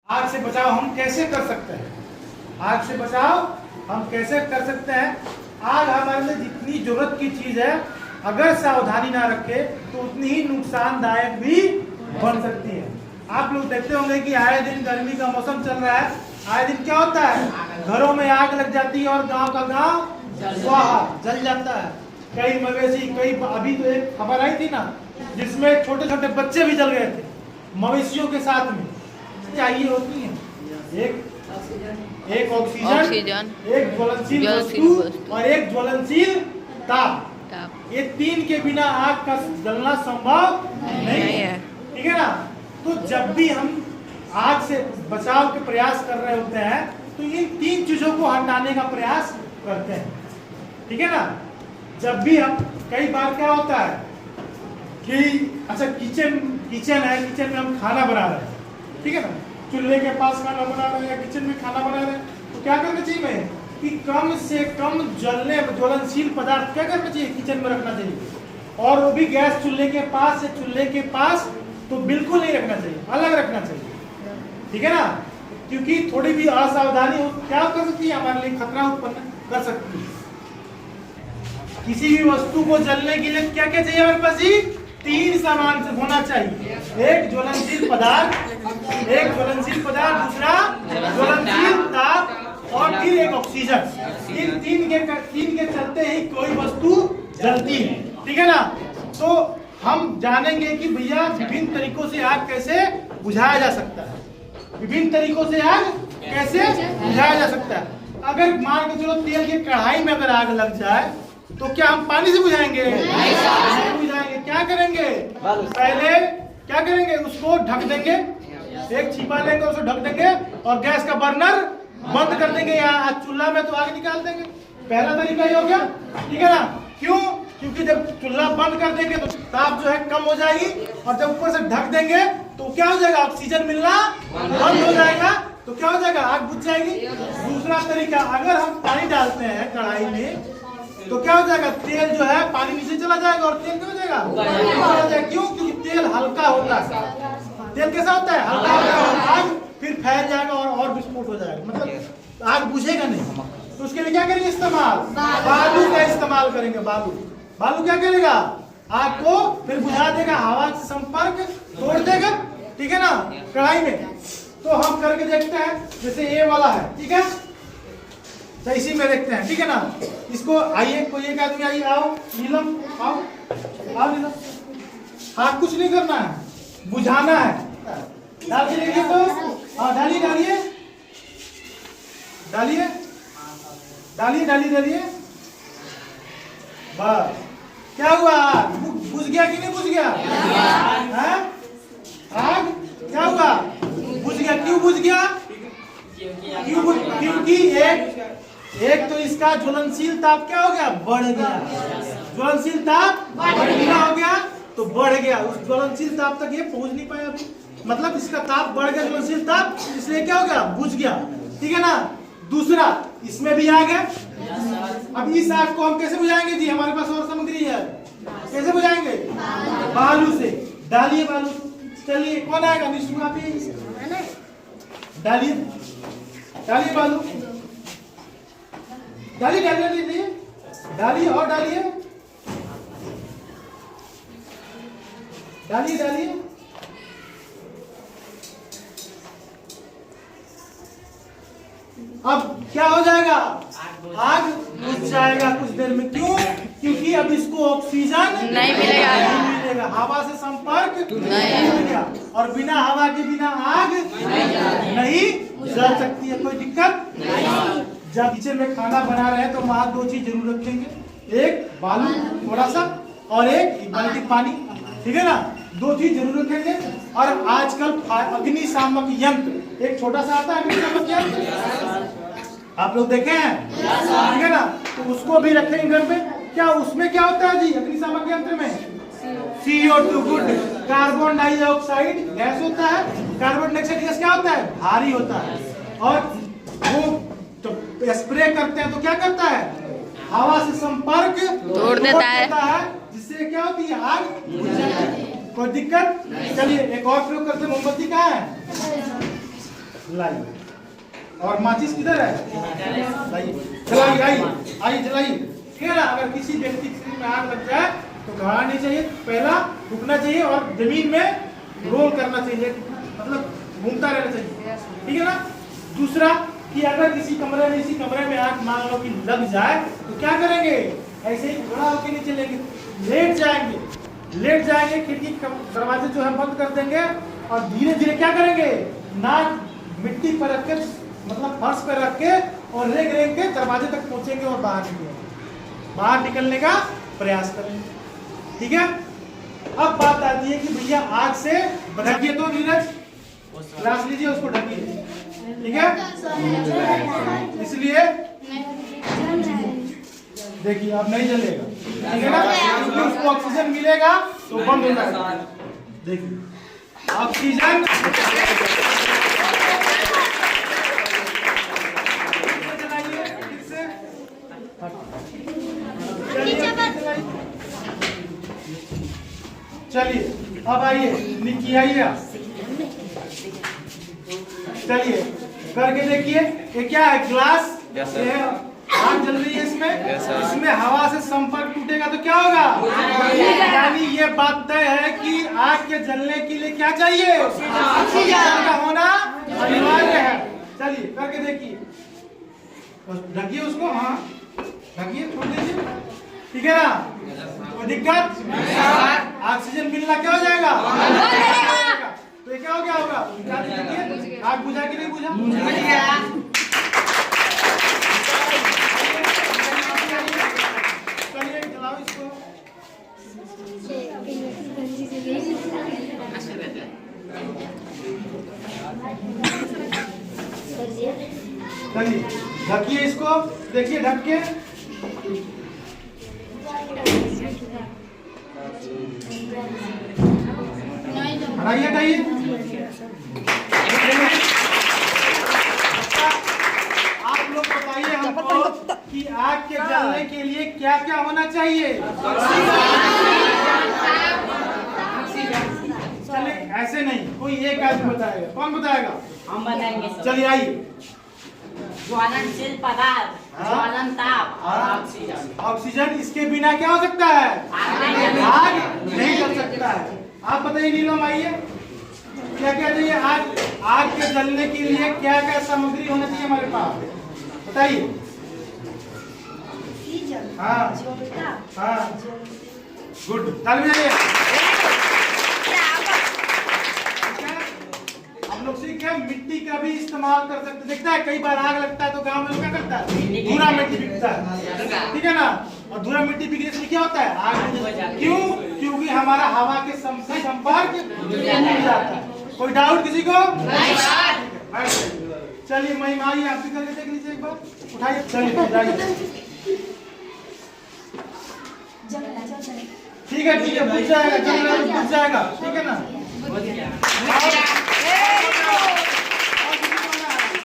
आग से बचाव हम कैसे कर सकते हैं? आग से बचाव हम कैसे कर सकते हैं? आग हमारे लिए जितनी जरूरत की चीज है, अगर सावधानी ना रखे तो उतनी ही नुकसानदायक भी बन सकती है। आप लोग देखते होंगे कि आए दिन गर्मी का मौसम चल रहा है, आए दिन क्या होता है, घरों में आग लग जाती है और गांव का गांव स्वाहा जल जाता है। कई मवेशी, कई अभी तो एक खबर आई थी ना, जिसमें छोटे छोटे बच्चे भी जल गए थे मवेशियों के साथ में। चाहिए होती है एक ऑक्सीजन, एक ज्वलनशील वस्तु और एक ज्वलनशील ताप। ये तीन के बिना आग का जलना संभव नहीं है, ठीक है ना। तो जब भी हम आग से बचाव के प्रयास कर रहे होते हैं तो इन तीन चीजों को हटाने का प्रयास करते हैं, ठीक है ना। जब भी हम, कई बार क्या होता है कि अच्छा किचन है, किचन में हम खाना बना रहे हैं, ठीक है ना, चूल्हे के पास खाना बना रहे हैं या किचन में खाना बना रहे हैं, तो क्या करना चाहिए हमें कि कम से कम ज्वलनशील पदार्थ क्या करना चाहिए, किचन में रखना चाहिए। और वो भी गैस चूल्हे के पास या चूल्हे के पास तो बिल्कुल नहीं रखना चाहिए, अलग रखना चाहिए, ठीक है ना। क्योंकि थोड़ी भी असावधानी हो क्या कर सकती है, हमारे लिए खतरा उत्पन्न कर सकती है। किसी भी वस्तु को जलने के लिए क्या क्या चाहिए हमारे पास जी? तीन सामान से होना चाहिए, एक ज्वलनशील पदार्थ, दूसरा ज्वलनशील ताप और फिर एक ऑक्सीजन। इन तीन के चलते ही कोई वस्तु जलती है, ठीक है ना। तो हम जानेंगे कि भैया विभिन्न तरीकों से आग कैसे बुझाया जा सकता है, विभिन्न तरीकों से आग कैसे बुझाया जा सकता है। अगर मान के चलो तेल की कढ़ाई में अगर आग लग जाए तो क्या हम पानी से बुझाएंगे? नहीं बुझाएंगे। क्या करेंगे? पहले क्या करेंगे, उसको ढक देंगे, एक छिपा लेंगे, उसको ढक देंगे और गैस का बर्नर बंद कर देंगे या चूल्हा में तो आग निकाल देंगे। पहला तरीका ये हो गया, ठीक है ना। क्यों? क्योंकि जब चूल्हा बंद कर देंगे तो ताप जो है कम हो जाएगी और जब ऊपर से ढक देंगे तो क्या हो जाएगा, ऑक्सीजन मिलना बंद हो जाएगा, तो क्या हो जाएगा, आग बुझ जाएगी। दूसरा तरीका, अगर हम पानी डालते हैं कढ़ाई में तो क्या हो जाएगा, तेल जो है पानी नीचे चला जाएगा और तेल क्या हो जाएगा, क्यों? क्योंकि तेल हल्का होता है। तेल कैसा होता है, हल्का होता है, आग फिर फैल जाएगा और विस्फोट हो जाएगा, मतलब आग बुझेगा नहीं। तो उसके लिए क्या करेंगे, इस्तेमाल बालू का इस्तेमाल करेंगे। बालू क्या करेगा, आग को फिर बुझा देगा, हवा से संपर्क तोड़ देगा, ठीक है ना, कढ़ाई में। तो हम करके देखते हैं, जैसे ये वाला है, ठीक है, तो इसी में देखते हैं, ठीक है ना। इसको आइए, कोई एक आदमी आइए, आओ नीलम, आओ नीलम। हाँ, कुछ नहीं करना है, बुझाना है। डाल के देखिए तो, हाँ डालिए बस। क्या हुआ, बुझ गया कि नहीं बुझ गया? आग क्या हुआ, बुझ गया। क्यों बुझ गया? क्योंकि एक तो इसका ज्वलनशील ताप क्या हो गया, बढ़ गया। ज्वलनशील ताप बढ़ हो गया तो बढ़ गया, उस ज्वलनशील ताप तक ये पहुंच नहीं पाया अभी, मतलब इसका ताप बढ़ गया, ज्वलनशील ताप, इसलिए क्या हो गया, बुझ गया, ठीक है ना। दूसरा, इसमें भी आग है। अब इस आग को हम कैसे बुझाएंगे जी, हमारे पास और सामग्री है, कैसे बुझाएंगे? बालू से। डालिए बालू, चलिए कौन आएगा, निश्चय आप ही डालिए बालू, डालिए और डालिए। अब क्या हो जाएगा, आग बुझ जाएगा कुछ देर में। क्यों? क्योंकि अब इसको ऑक्सीजन नहीं मिलेगा, हवा से संपर्क नहीं हो गया और बिना हवा के बिना आग नहीं जल सकती है, कोई दिक्कत नहीं। जब किचन में खाना बना रहे हैं तो वहां दो चीज जरूर रखेंगे, एक बालू थोड़ा सा और एक बाल्टी पानी, ठीक है ना, दो चीज जरूर रखेंगे। और आजकल अग्निशामक यंत्र, एक छोटा सा आता है अग्निशामक यंत्र, आप लोग देखे हैं, ठीक है ना, तो उसको भी रखेंगे घर पे। क्या उसमें क्या होता है जी, अग्निशामक यंत्र में CO2 good, carbon dioxide gas होता है। कार्बन डाइऑक्साइड गैस क्या होता है, भारी होता है, और वो तो स्प्रे करते हैं तो क्या करता है, हवा से संपर्क तोड़ देता है, जिससे क्या होती है, आग बुझ जाती है। कोई दिक्कत? चलिए एक और प्रयोग करते हैं। मोमबत्ती कहाँ है? लाइए। और माचिस किधर है? लाइए, जलाइए, आइए जलाइए। ठीक है ना। अगर किसी व्यक्ति के शरीर में आग लग जाए तो घबराना नहीं चाहिए, पहला रुकना चाहिए और जमीन में रोल करना चाहिए, मतलब घूमता रहना चाहिए। ठीक है ना। दूसरा कि अगर किसी कमरे में, इसी कमरे में आग मान लो कि लग जाए तो क्या करेंगे? ऐसे ही खड़ा होकर नहीं चलेंगे, लेट जाएंगे, खिड़की दरवाजे जो है बंद कर देंगे और धीरे धीरे क्या करेंगे? नाक मिट्टी पर रख के, मतलब फर्श पर रख के और रेंग रेंग के दरवाजे तक पहुंचेंगे और बाहर निकलने का प्रयास करेंगे। ठीक है। अब बात आती है कि भैया आग से ढकिए, तो नीरज ग्लास लीजिए, उसको ढकिए। ठीक है। इसलिए देखिए अब नहीं जलेगा, ठीक है ना, क्योंकि उसको ऑक्सीजन मिलेगा तो बंद हो जाएगा। देखिए ऑक्सीजन चलिए अब आइए, निक्की आइए, चलिए करके देखिए। ये क्या है? ग्लास। आग जल रही है इसमें, इसमें हवा से संपर्क टूटेगा तो क्या होगा? यानी ये बात तय है कि आग के जलने के लिए क्या चाहिए? ऑक्सीजन का होना अनिवार्य है। चलिए करके देखिए, ढकिए उसको, हाँ ढकिए, छोड़ दीजिए। ठीक है ना। कोई दिक्कत? ऑक्सीजन मिलना क्या हो जाएगा? तो ये क्या हो गया होगा? देखिए आग बुझा कि नहीं बुझा? चलिए जलाओ इसको। चलिए ढकिए इसको, देखिए ढक के। हटाइए। आप लोग बताइए हमको कि आग के जलने के लिए क्या क्या होना चाहिए? चलिए ऐसे नहीं, कोई एक आदमी बताएगा। कौन बताएगा? हम बताएंगे। चलिए आइए। ज्वलनशील पदार्थ, ज्वलन ताप और ऑक्सीजन। ऑक्सीजन, इसके बिना क्या हो सकता है? आग नहीं जल सकता है। आप बताइए नीलम, आइए क्या क्या चाहिए? आग के जलने के लिए क्या क्या सामग्री होना चाहिए हमारे पास? बताइए। हाँ गुड, ताली बजाइए। हम लोग सीख गए मिट्टी का भी इस्तेमाल कर सकते। देखता है कई बार आग लगता है तो गांव में लोग क्या करता है? धूरा मिट्टी बिकता है, ठीक है ना। और धूरा मिट्टी बिकने से क्या होता है? आग। क्यों? क्योंकि हमारा हवा के संपर्क मिल जाता है। कोई डाउट किसी को? चलिए महिमा आइए, आप भी करके देख लीजिए एक बार, उठाइए। चलिए जाइए। ठीक है बुझ जाएगा, ठीक है ना।